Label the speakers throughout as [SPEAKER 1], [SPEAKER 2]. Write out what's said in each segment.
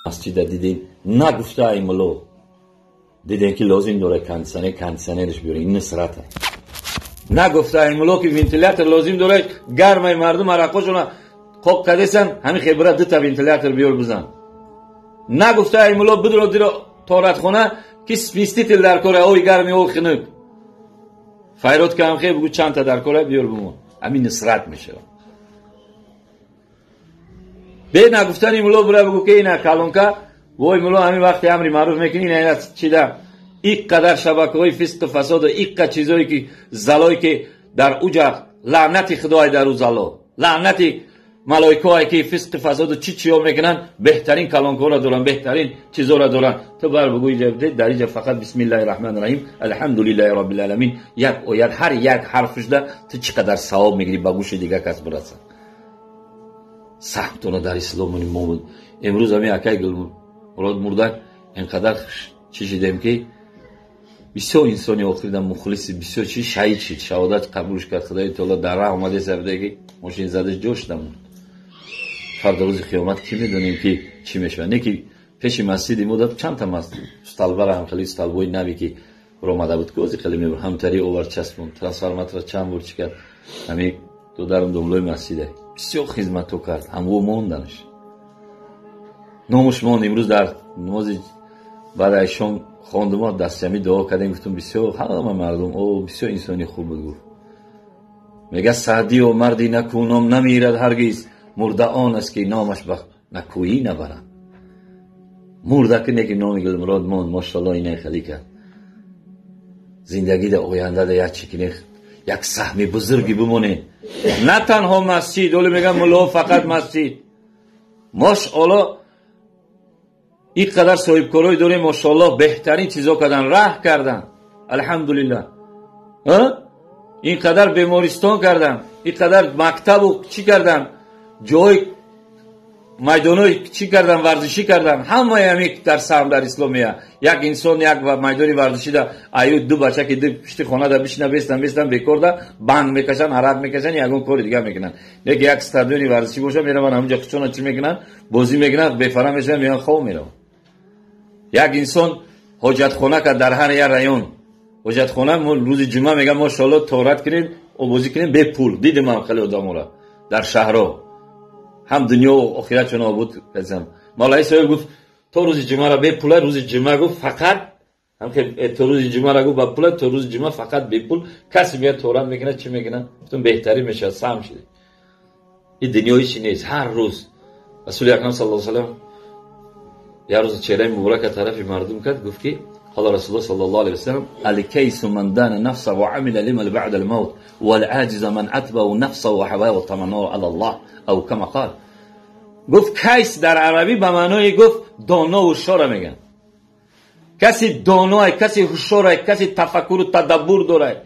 [SPEAKER 1] مسجد دیدیم نگفته ای ملو دیدیم که لازم داره کندیشنرش بیاره. این نصرته. نگفته ای ملو که ونتیلاتور لازم داره گرمای مردم عرقاشون خوب کردیسن همین خبره دو تا ونتیلاتور بیار بزن. نگفته ای ملو بدرو دیرو تورات خونه که سپیستیتل در کاره اوی گرمی او خنک فایرات که هم خیلی بگو چند تا در کاره بیار بمون. همین نصرت میشه. به نگفتن این ملو برای بگو که اینه کلونکا وای ملو همین وقتی امری معروف میکنی اینه چی ده یک قدر شبکه های فسق و فساد و یک قدر چیزایی که زلایی که در اوجا لعنت خدای در او زلا لعنت ملائکه هایی که فسق و فساد و چی ها میکنن بهترین کلونکا را دارن بهترین چیزا را دارن. تو بر بگو در اینجا فقط بسم الله الرحمن الرحیم الحمدلله رب العالمین یک آیت هر یک حرفش ده تو چقدر ثواب میگیری با گوش دیگه کس برسه. سختونه در اسلام ما امروز همین اکای گل مراد مردن اینقدر چیزی دیم که بسیار انسانی آخریدن مخلصی بسیار چی شهید شد شهادت قبولش کرد خدای تعالی در راه اومده سر که ماشین زده جوش نمون. فردا روز قیامت کی میدونیم که چی میشه. نه که پیش مسجد مدت چند تا مسجد استالبر هم خیلی استالبوی نبی که اومده بود کوزی خیلی میبر همتری اوور چسبون ترانسفورماتور چند بار چیکار همین دو درم دملوی مسجده بسیار خدمتو کرد هم او موندنش نامش موند. امروز در نماز بعد ایشون خواندم و دستمی دعا کردیم گفتم بسیار همه مردم او بسیار انسانی خوب بود. میگه سعدی و مردی نکونم نمیرد هرگز مرده آن است که نامش به نکویی نبرد. مرده که نگی نامی گل مراد موند ماشاءالله اینه خیلی کرد زندگی در آینده در یک چکنه یک سهم بزرگی بمونه. نه تنها مسجد ولی میگم ملو فقط مسجد ماشاءالله این قدر صاحب کارای داریم ماشاءالله بهترین چیزا کردن راه کردن الحمدلله. این قدر بیمارستان کردن این قدر مکتب و چی کردن جای میدانای چی کردن ورزشی کردن همه همین در سهم در اسلامیه. یک انسان یک میدانی ورزشی ده ایو دو بچه که دو پشت خانه ده بشینه بیستن بیکار ده بند میکشن عرق میکشن یگون کار دیگه میکنن. نه یک استادیوم ورزشی باشه میرن همونجا چون چی میکنن بازی میکنن بفرام میشن میان خواب میرن. یک انسان حاجت خانه که در هر یک رایون حاجت خانه روز جمعه میگم ماشاءالله تورات کنین و بازی کنین به پول دیدم من خیلی آدمورا در شهرها هم دنیا و آخرت چون آبود کردم. مولای صاحب گفت تو روز جمعه را به پول روز جمعه گفت فقط هم که تو روز جمعه را گفت با پول تو روز جمعه فقط به پول کسی میاد تورات میکنه چی میکنه گفتم بهتری میشه سهم شده. این دنیایش نیست. هر روز رسول اکرم صلی الله علیه و سلم یه روز چهره مبارک طرف مردم کرد گفت که قال رسول الله صلی الله علیه و سلم الکیس من دان نفسه و عمل لما بعد الموت والعاجز من اتبع نفسه و حواه و تمناه علی الله او کما قال. گفت کیس در عربی به معنای گفت دانا و هوشیار میگن. کسی دانای کسی هوشیاره کسی تفکر و تدبر داره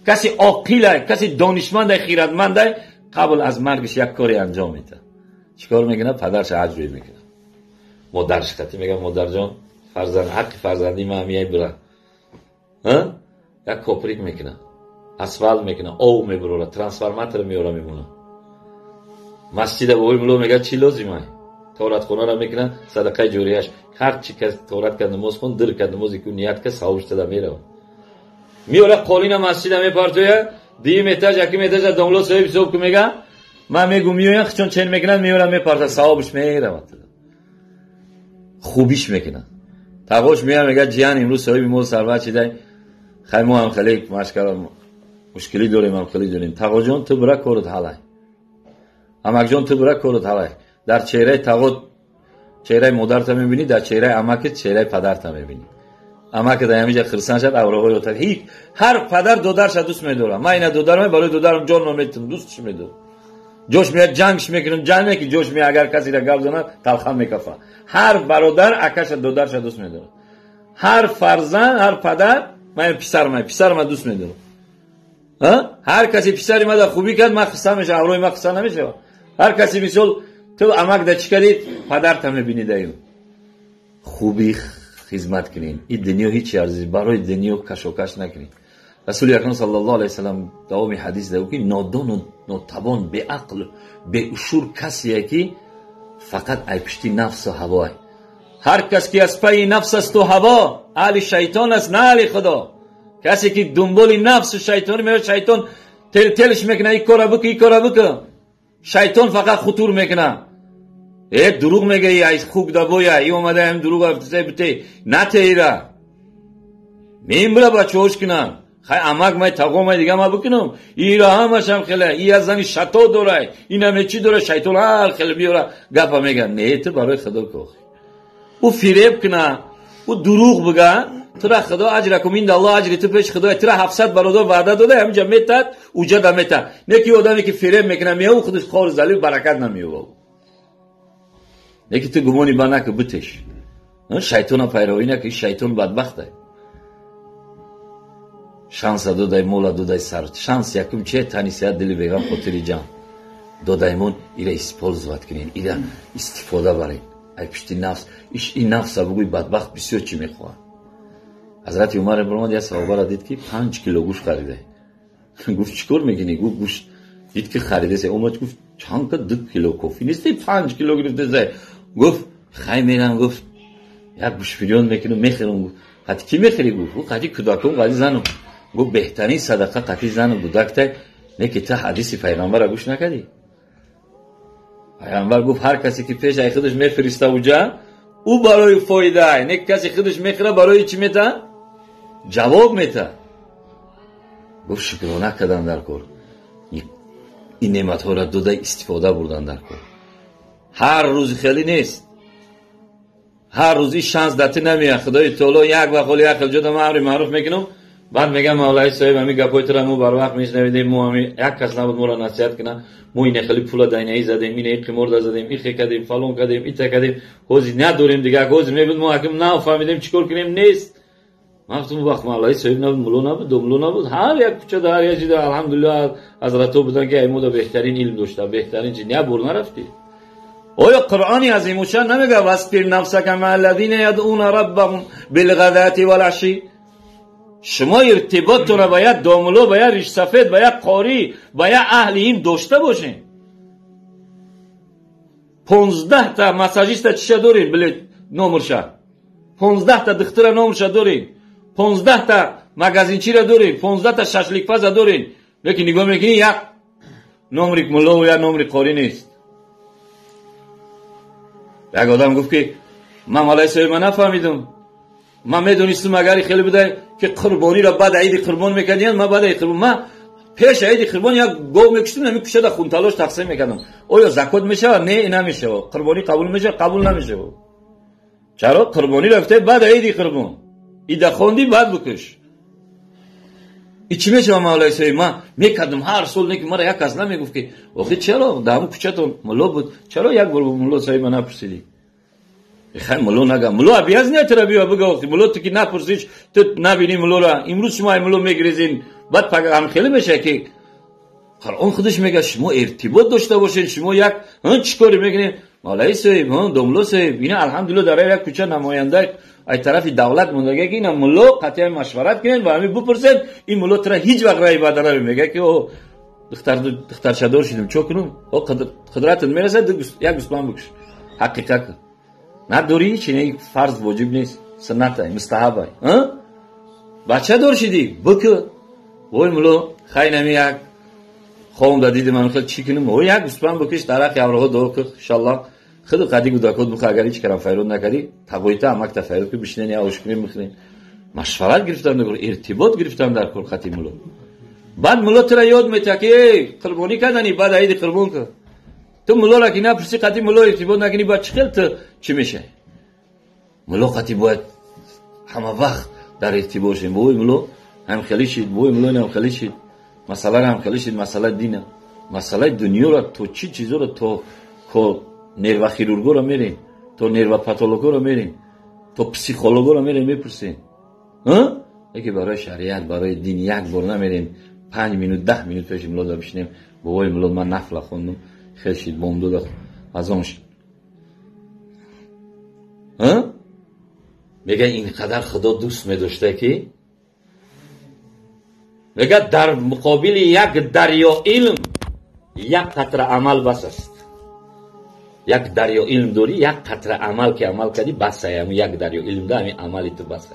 [SPEAKER 1] کسی عاقله کسی دانشمند خیرتمند قبل از مرگش یک کاری انجام میده. چیکار میکنه؟ پدرش عجزی میکنه. مادرش خطی میگه مادر جان فرزند حق فرزندی من میای برا یک کوپریک میکنه اسفالت میکنه او میبره ترانسفورماتور میاره میمونه. مسجد بوی ملو میگه چی لازمه تورات خونه را میکنه صدقه جاریهش هر چی که تورات کرد نماز خون در کرد نمازی که نیت که ثوابش داده میره میاره قالین مسجد میپرتوه دیم اتاج یکی اتاج داملو صاحب صبح که میگه من میگم میوین چون چین میکنن میاره میپرته ثوابش میره خوبیش میکنن. تاگوش میاد میگه جیان امروز صاحب مول سروا چیدای خیلی هم خیلی مشکلی داریم هم خیلی داریم. تاگو جان تو برا کارت حالای امک جان تو برا کارت حالای در چهره تاگو چهره مادرت میبینی در چهره امک چهره پدرت میبینی. امک در همینجا خرسان شد اوراقای اوتر هیچ هر پدر دودرش دوست میداره. من اینا دودرم برای دودرم جان نمیتونم دوستش میدارم. جوش میاد جنگش میکنم جنگ که جوش می اگر کسی را گاو زنه تلخم میکفه. هر برادر اکش دودرش دوست میداره. هر فرزند هر پدر من پسرم دوست میدارم. هر کسی پسری ما در خوبی کرد من خسته میشه اوروی ما خسته نمیشه. هر کسی مثال تو امک در چی کردید پدرت هم میبینید ایو خوبی خدمت کنین. این دنیا هیچ ارزش برای دنیا کشوکش نکنین. رسول اکرم صلی الله علیه وسلم دوام حدیث داره که نادان و ناتوان به عقل به شور کسیه که فقط ای پشتی نفس و هوای. هر کس که از پای نفس است و هوا اهل شیطان است نه اهل خدا. کسی که دنبال نفس و شیطان میره شیطان تلش میکنه این کارا بکن این کارا بکن. شیطان فقط خطور میکنه. دروغ میگه ای خوک دبویا ای اومده هم دروغ افتسه بته نتیره میمره بچه‌هاش کنن خیلی امک مای تقوم دیگه ما بکنم ای را همش هم خیلی ای از زنی شتا داره این همه چی داره شیطان هر خیلی بیاره گپا میگن نه تو برای خدا که او فریب کنه او دروغ بگه تو را خدا اجر کمین الله اجر تو پیش خدا تو را 700 برادر وعده داده همینجا میتاد اوجا دمیتاد نه کی آدمی که فریب میکنه میو خودش خار ذلیل برکت نمیو نه کی تو گمانی با نکه بتش شیطان پیروی نکه شیطان بدبخته شانس دادای مولا دادای سر شانس یکم چه تنیسیت دلی بگم خاطری جان دادایمون ایره اسپولزوات کنین ایره استفاده برین ای پشتی نفس این نفس بگوی بدبخت بسیار چی میخواه حضرت عمر برماد یه صحابه را دید که 5 کیلو گوشت خریده گفت چیکار میکنی گفت گوشت دید که خریده سه عمر گفت چند که 2 کیلو کافی نیستی 5 کیلو گرفته زه گفت خیلی میرم گفت یک گوشت بیرون میکنم میخرم حتی کی میخری گفت حتی کودکم قاضی زنم گفت بهترین صدقه قطعی زن و بودکته نه که تا حدیث پیغمبر را گوش نکردی پیغمبر گفت هر کسی که پیش ای خودش میفرسته اوجا او برای فایده نه کسی خودش میخره برای چی میته جواب میته گفت شکرانه کردن در کار این نعمت ها را دوده استفاده بردن در کار هر روز خیلی نیست هر روزی شانس داده نمیاد خدای تعالی یک وقت یک خیلی جدا امر معروف میکنم بعد میگم مولای صاحب همین گپای تو را مو بر وقت میشنویدیم مو همین یک کس نبود مو را نصیحت کنه مو این خیلی پولا دینه‌ای زدیم این قمار زدیم این کردیم فلان کردیم این کردیم حوزی نداریم دیگه حوزی میبود مو حکم نه فهمیدیم چیکار کنیم نیست گفتم وقت مولای صاحب نبود مولو نبود دوملو نبود هر یک کوچه در یه چیز الحمدلله حضرت تو بودن که ایمو بهترین علم داشته بهترین چیز نه بر نرفتی آیا قرآنی عظیم الشان نمیگه واصبر نفسک مع الذین یدعون ربهم بالغداة والعشی شما ارتباطتون را باید داملو باید ریش سفید باید قاری باید اهل این داشته باشین 15 تا مساجیست چیشه دارین بلید نمرشه 15 تا دختر نمرشه دارین 15 تا مگزینچی را دارین 15 تا ششلیک پز دارین لیکن نگاه میکنی یک نمریک ملو و یک نمریک قاری نیست یک آدم گفت که من مولای صاحب من نفهمیدم من میدونستم اگر خیلی بوده که قربانی را بعد عید قربان میکردین من بعد عید قربان من پیش عید قربان یک گاو میکشتم نمیکشه در خونتلاش تقسیم میکردم آیا زکات میشه نه نمیشه قربانی قبول میشه قبول نمیشه چرا قربانی رفته بعد عید قربان عید خوندی بعد بکش این چی میشه مولای صاحب من میکردم هر سال نه که مرا یک کس نمیگفت که آخه چرا دامو کوچه‌تون ملو بود چرا یک بار ملو صاحب من نپرسیدی خیلی ملو نگم ملو ابیاز نه ترا بیا بگو ملو تو که نپرسیش تو نبینی ملو را امروز شما ملو میگریزین بعد پیغام خیلی میشه که قرآن خودش میگه شما ارتباط داشته باشین شما یک چیکاری میکنین مولای صاحب دوملو صاحب اینا الحمدلله در یک کوچه نماینده ای طرف دولت مونده که اینا ملو قطعا مشورت کنین و همین بپرسین این ملو ترا هیچ وقت رای بدل نمیگه که او دختر شدار شدم چو کنم او قدرت میرسه یک گوسفند بکش حقیقت نداری چنین فرض واجب نیست سنت ای مستحب ای بچه دار شدی بکن وای ملو خیلی نمی یک خوام دادید من خیلی چی کنم او یک گوسفند بکش درخت یارو دو که ان شاء الله خود قدی گوداکود بخ اگر هیچ کارم فایده نکردی تقویتا امک تفاعل که بشینی یا اوش کنی میخرین مشورت گرفتم در ارتباط گرفتم در کل خطی ملو بعد ملو ترا یاد میته که قربانی کردنی بعد عید قربان که تو ملو را که نپرسی قطعی ملو ارتباط نکنی باید چخیل تو چی میشه ملو قطعی باید همه وقت در ارتباط شیم بوی ملو هم خیلی شید بوی ملو هم خیلی شید مسئله هم خیلی شید مسئله دینه مسئله دنیا را تو چی چیزا را تو که نرو خیرورگو را میرین تو نرو پاتولوگو را میرین تو پسیکولوگو را میرین میپرسین یکی برای شریعت برای دین یک بار نمیرین 5 minut 10 minut پیش ملو دار بشینیم بوی ملو من نفل خوندم خیلی شید بوم دو از اون شد میگه اینقدر خدا دوست میداشته که میگه در مقابل یک دریا علم یک قطره عمل بس است. یک دریا علم داری، یک قطره عمل که عمل کردی بس است. یک دریا علم داری، عملی تو بس است.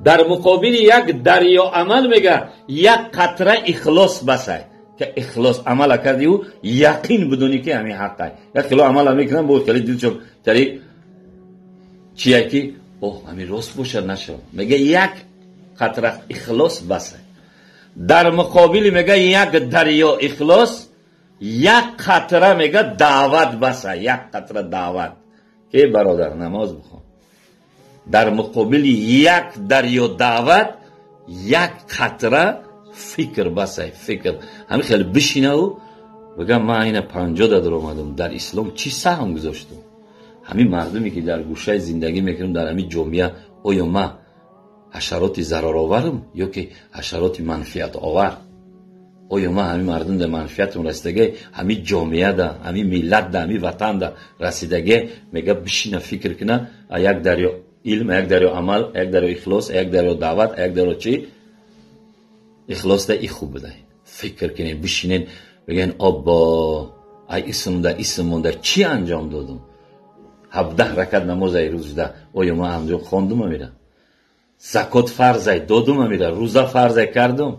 [SPEAKER 1] در مقابل یک دریا عمل میگه یک قطره اخلاص بس است که اخلاص عمل کردی و یقین بدونی که همین حق است. یک کلو عمل میکنم بود کلی دل چون تری چیه که اوه همین راست باشه نشه. میگه یک قطره اخلاص بس است. در مقابل میگه یک دریا اخلاص، یک قطره میگه دعوت بس است. یک قطره دعوت که برادر نماز بخون. در مقابل یک دریا دعوت، یک قطره فکر بس است. فکر همین خیلی بشینه و بگم من این 50 در اومدم در اسلام چی سهم گذاشتم. همین مردمی که در گوشه زندگی میکنم در همین جامعه، آیا من حشرات ضرر آورم یا که حشرات منفعت آور؟ آیا من همین مردم در منفعت رسیدگی، همین جامعه ده، همین ملت ده، همین وطن ده رسیدگی، میگه بشینه فکر کنه یک دریا علم، یک دریا عمل، یک دریا اخلاص، یک دریا دعوت، یک دریا چی اخلاص ده ای خوب بده. فکر کنین بشینین بگین آبا ای اسم مونده چی انجام دادم؟ 17 رکعت نماز ای روز ده آیا ما انجام خواندم میرم؟ زکات فرض ای دادم میرم؟ روزه فرض ای کردم؟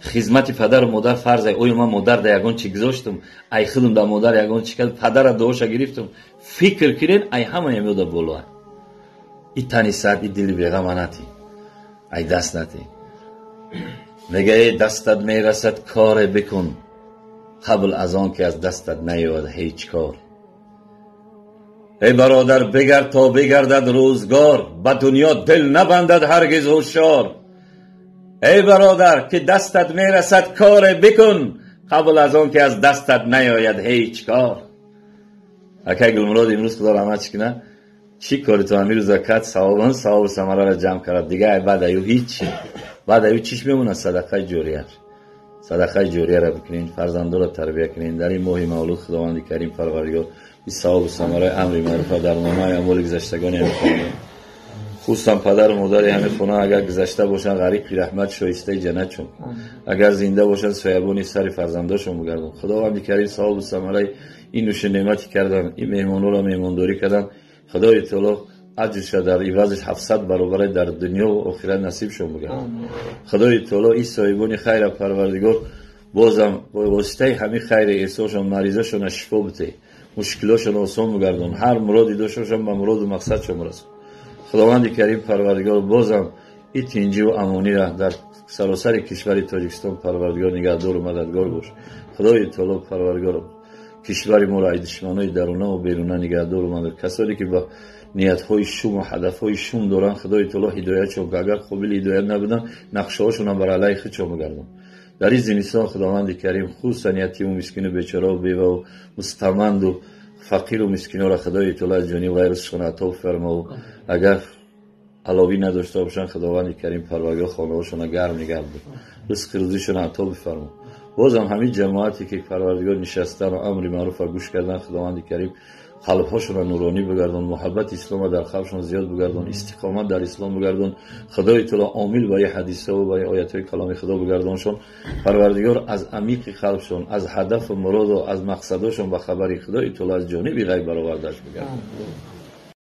[SPEAKER 1] خدمت پدر و مادر فرض ای آیا ما مادر ده یگان چی گذاشتم؟ ای خودم ده مادر یگان چی کرد؟ پدر دعاش گرفتم؟ فکر کنین ای همه میاد بالا. ای تنی ساعت ای دلی بیغم نتی، ای دست نتی. میگه ای دستت میرسد کار بکن قبل از آن که از دستت نیاد هیچ کار. ای برادر بگرد تا بگردد روزگار، به دنیا دل نبندد هرگز هوشیار. ای برادر که دستت میرسد کار بکن قبل از آن که از دستت نیاید هیچ کار. اکای گلمراد امروز خدا رحمتش کنه چی کاری تو همین روزا کرد؟ ثواب ثمره را جمع کرد دیگه. بعد ایو هیچ، بعد ایو چیش میمونه؟ صدقه جاریه. صدقه جاریه را بکنین، فرزندان را تربیت کنین. در این ماه مولود خداوند کریم پروردگار این ثواب ثمره امر معروف در نامه اعمال گذشتگان می‌خونه. خصوصا پدر و مادر همه خونه اگر گذشته باشن غریق رحمت شایسته جنت شون، اگر زنده باشن سایبانی سر فرزنداشون بگردن. خداوند کریم ثواب ثمره این نوش نعمتی کردن، این مهمانو را مهمانداری کردن. خدای تعالی اجرش در عوضش 700 برابر در دنیا و آخرت نصیب شون بگردن. خدای تعالی این صاحبان خیر پروردگار بازم با واسطه همین خیر احساسشون مریضاشون شفا بده، مشکلاشون آسان بگردن، هر مرادی داشتشون به مراد و مقصدشون برسون. خداوند کریم پروردگار بازم این تنجی و امانی را در سراسر کشور تاجیکستان پروردگار نگهدار و مددگار باش. خدای تعالی پروردگار کشور ما را از دشمنای درونه و بیرونه نگهدار و مدد. کسانی که با نیت‌های شوم و هدف‌های شوم دارن خدای تعالی هدایتشون که اگر قابل هدایت نبودن نقشه‌هاشون بر علیه خودشون بگردن. در این زمستان خداوند کریم خصوصا یتیم و مسکین و بیچاره و بیوه و مستمند و فقیر و مسکینا را خدای تعالی از جانب غیرشون عطا فرما و اگر علاوه نداشته باشن خداوند کریم پروردگار خانه‌هاشون گرم نگه دار، رزق روزیشون عطا بفرما. بازم همین جماعتی که پروردگار نشستن و امر معروف را گوش کردن خداوند کریم قلب‌هاشون را نورانی بگردون، محبت اسلام در قلبشون زیاد بگردون، استقامت در اسلام بگردون. خدای تعالی عامل به حدیث و به آیات‌های کلام خدا بگردونشون. پروردگار از عمیق قلبشون از هدف و مراد و از مقصدشون به خبر خدای تعالی از جانب غیب برآوردهش بگردون.